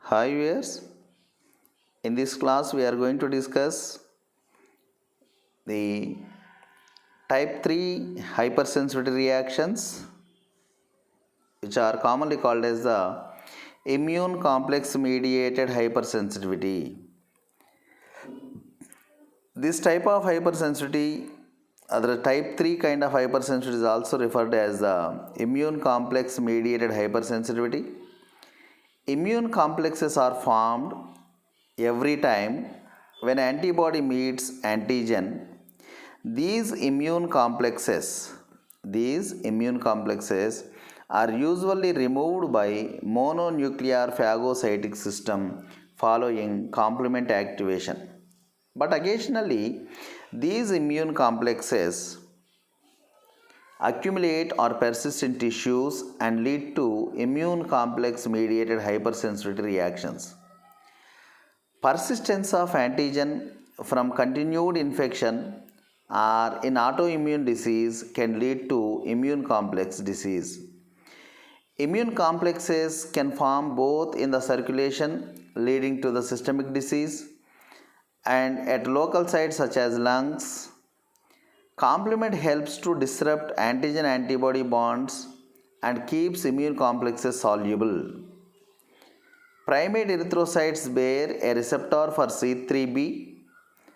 Hi viewers, in this class we are going to discuss the type 3 hypersensitivity reactions which are commonly called as the immune complex mediated hypersensitivity. This type of hypersensitivity, other type 3 kind of hypersensitivity is also referred as the immune complex mediated hypersensitivity. Immune complexes are formed every time when antibody meets antigen. These immune complexes are usually removed by mononuclear phagocytic system following complement activation. But occasionally, these immune complexes accumulate or persist in tissues and lead to immune complex mediated hypersensitivity reactions. Persistence of antigen from continued infection or in autoimmune disease can lead to immune complex disease. Immune complexes can form both in the circulation, leading to the systemic disease, and at local sites such as lungs. Complement helps to disrupt antigen antibody bonds and keeps immune complexes soluble. Primate erythrocytes bear a receptor for C3b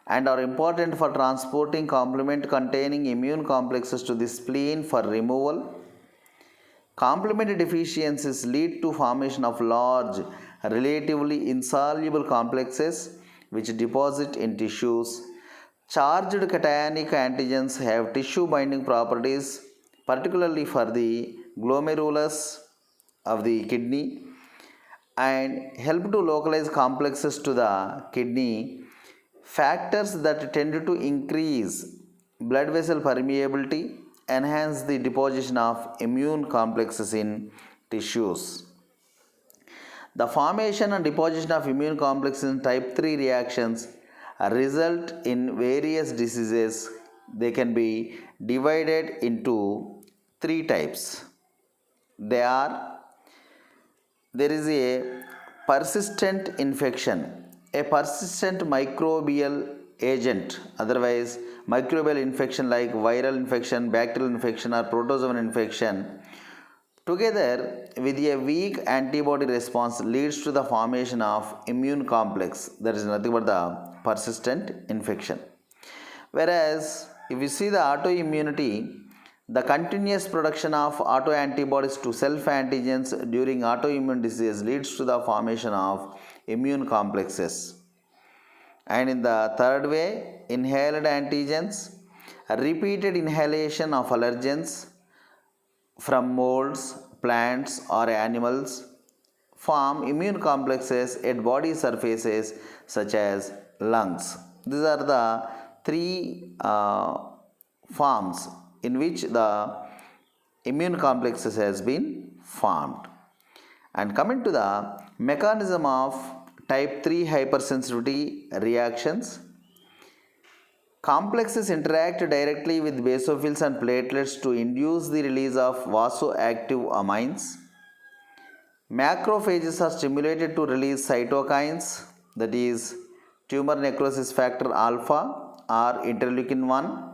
and are important for transporting complement containing immune complexes to the spleen for removal. Complement deficiencies lead to formation of large, relatively insoluble complexes which deposit in tissues. Charged cationic antigens have tissue binding properties, particularly for the glomerulus of the kidney, and help to localize complexes to the kidney. Factors that tend to increase blood vessel permeability enhance the deposition of immune complexes in tissues. The formation and deposition of immune complexes in type 3 reactions result in various diseases. They can be divided into three types. They are: there is a persistent infection, a persistent microbial agent, otherwise microbial infection like viral infection, bacterial infection, or protozoan infection, together with a weak antibody response leads to the formation of immune complex, that is nothing but the persistent infection. Whereas if you see the autoimmunity, the continuous production of autoantibodies to self antigens during autoimmune disease leads to the formation of immune complexes. And in the third way, inhaled antigens, repeated inhalation of allergens from molds, plants, or animals form immune complexes at body surfaces such as lungs. These are the three forms in which the immune complexes has been formed. And coming to the mechanism of type 3 hypersensitivity reactions, complexes interact directly with basophils and platelets to induce the release of vasoactive amines. Macrophages are stimulated to release cytokines, that is, tumor necrosis factor alpha or interleukin 1.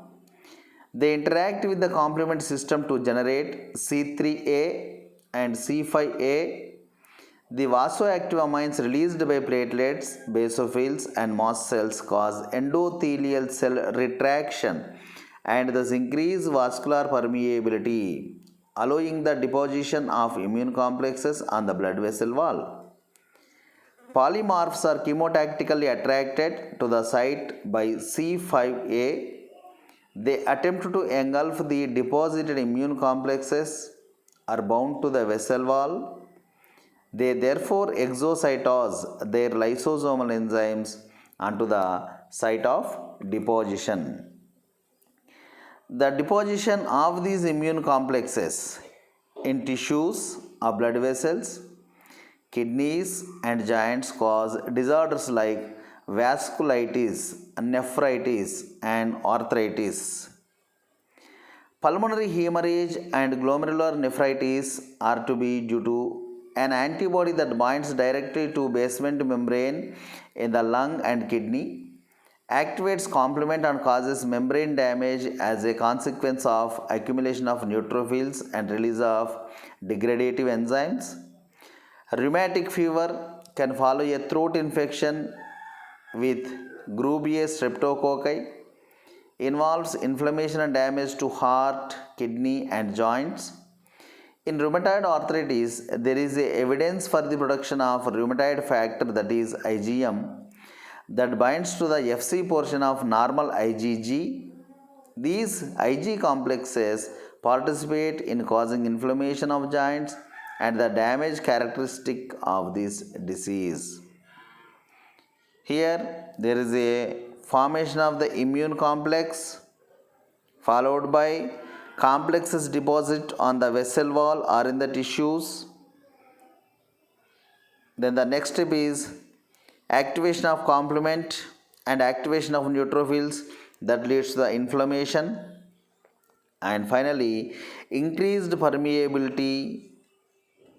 They interact with the complement system to generate C3A and C5A. The vasoactive amines released by platelets, basophils, and mast cells cause endothelial cell retraction and thus increase vascular permeability, allowing the deposition of immune complexes on the blood vessel wall. Polymorphs are chemotactically attracted to the site by C5A. They attempt to engulf the deposited immune complexes, are bound to the vessel wall. They therefore exocytose their lysosomal enzymes onto the site of deposition. The deposition of these immune complexes in tissues of blood vessels, kidneys, and joints cause disorders like vasculitis, nephritis, and arthritis. Pulmonary hemorrhage and glomerular nephritis are to be due to an antibody that binds directly to basement membrane in the lung and kidney, activates complement and causes membrane damage as a consequence of accumulation of neutrophils and release of degradative enzymes. Rheumatic fever can follow a throat infection with group A streptococci, involves inflammation and damage to heart, kidney, and joints. In rheumatoid arthritis, there is evidence for the production of rheumatoid factor, that is IgM, that binds to the Fc portion of normal IgG. These Ig complexes participate in causing inflammation of joints and the damage characteristic of this disease. Here there is a formation of the immune complex followed by complexes deposit on the vessel wall or in the tissues. Then the next step is activation of complement and activation of neutrophils that leads to the inflammation, and finally increased permeability,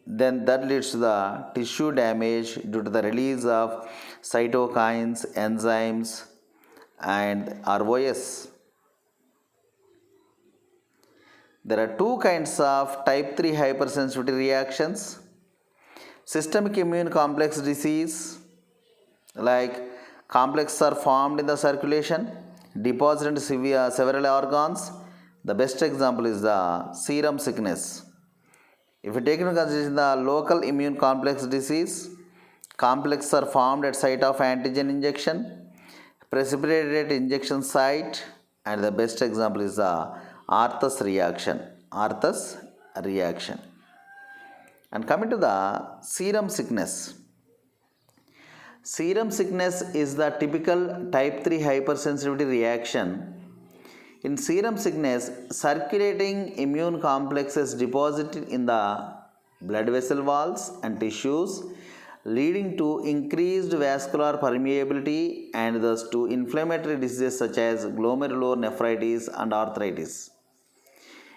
then that leads to the tissue damage due to the release of cytokines, enzymes, and ROS. There are two kinds of type 3 hypersensitivity reactions: systemic immune complex disease, like complexes are formed in the circulation, deposit into several organs. The best example is the serum sickness. If we take into consideration the local immune complex disease, complexes are formed at site of antigen injection, precipitated at injection site, and the best example is the Arthas reaction. Arthas reaction. And coming to the serum sickness. Serum sickness is the typical type 3 hypersensitivity reaction. In serum sickness, circulating immune complexes deposited in the blood vessel walls and tissues, leading to increased vascular permeability and thus to inflammatory diseases such as glomerulonephritis and arthritis.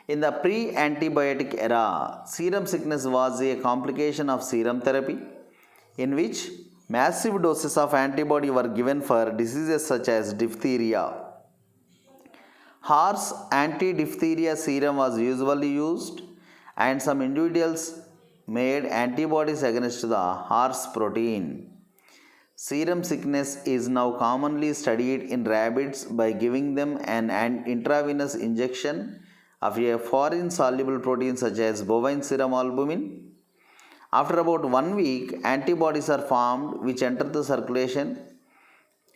In the pre-antibiotic era, serum sickness was a complication of serum therapy in which massive doses of antibody were given for diseases such as diphtheria. Horse anti-diphtheria serum was usually used, and some individuals made antibodies against the horse protein. Serum sickness is now commonly studied in rabbits by giving them an intravenous injection of a foreign soluble protein such as bovine serum albumin. After about 1 week, antibodies are formed which enter the circulation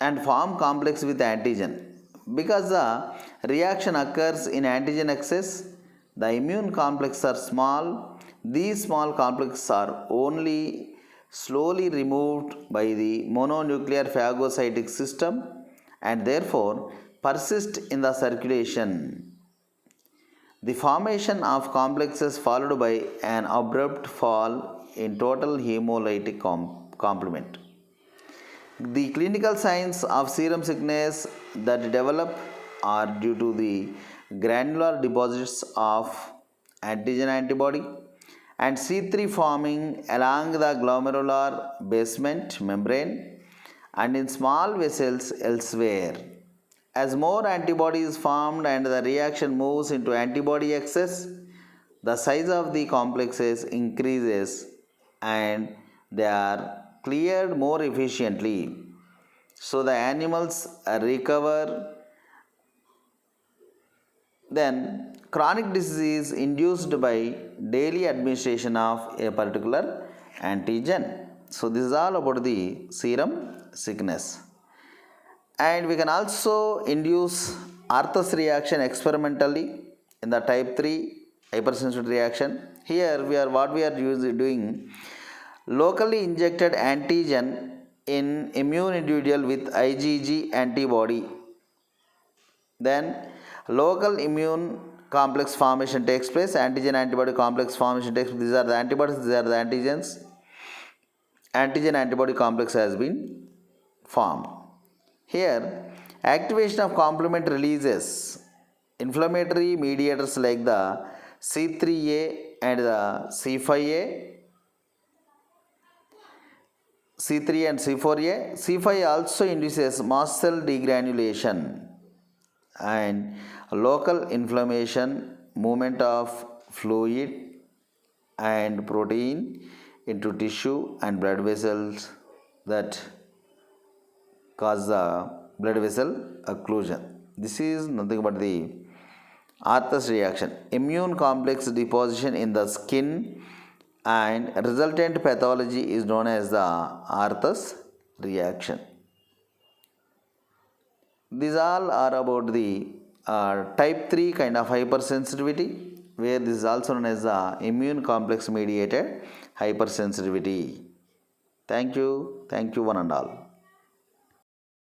and form complex with antigen. Because the reaction occurs in antigen excess, the immune complexes are small. These small complexes are only slowly removed by the mononuclear phagocytic system and therefore persist in the circulation. The formation of complexes followed by an abrupt fall in total hemolytic complement. The clinical signs of serum sickness that develop are due to the granular deposits of antigen antibody and C3 forming along the glomerular basement membrane and in small vessels elsewhere. As more antibody is formed and the reaction moves into antibody excess, the size of the complexes increases and they are cleared more efficiently. So the animals recover. Then chronic disease induced by daily administration of a particular antigen. So this is all about the serum sickness. And we can also induce Arthas reaction experimentally in the type 3 hypersensitivity reaction. Here what we are doing locally injected antigen in immune individual with IgG antibody. Then local immune complex formation takes place, antigen antibody complex formation takes place. These are the antibodies, these are the antigens. Antigen antibody complex has been formed. Here, activation of complement releases inflammatory mediators like the C3A and the C5A. C3 and C4a. C5 also induces mast cell degranulation and local inflammation, movement of fluid and protein into tissue and blood vessels that cause the blood vessel occlusion. This is nothing but the Arthas reaction. Immune complex deposition in the skin and resultant pathology is known as the Arthas reaction. These all are about the type 3 kind of hypersensitivity, where this is also known as the immune complex mediated hypersensitivity. Thank you one and all.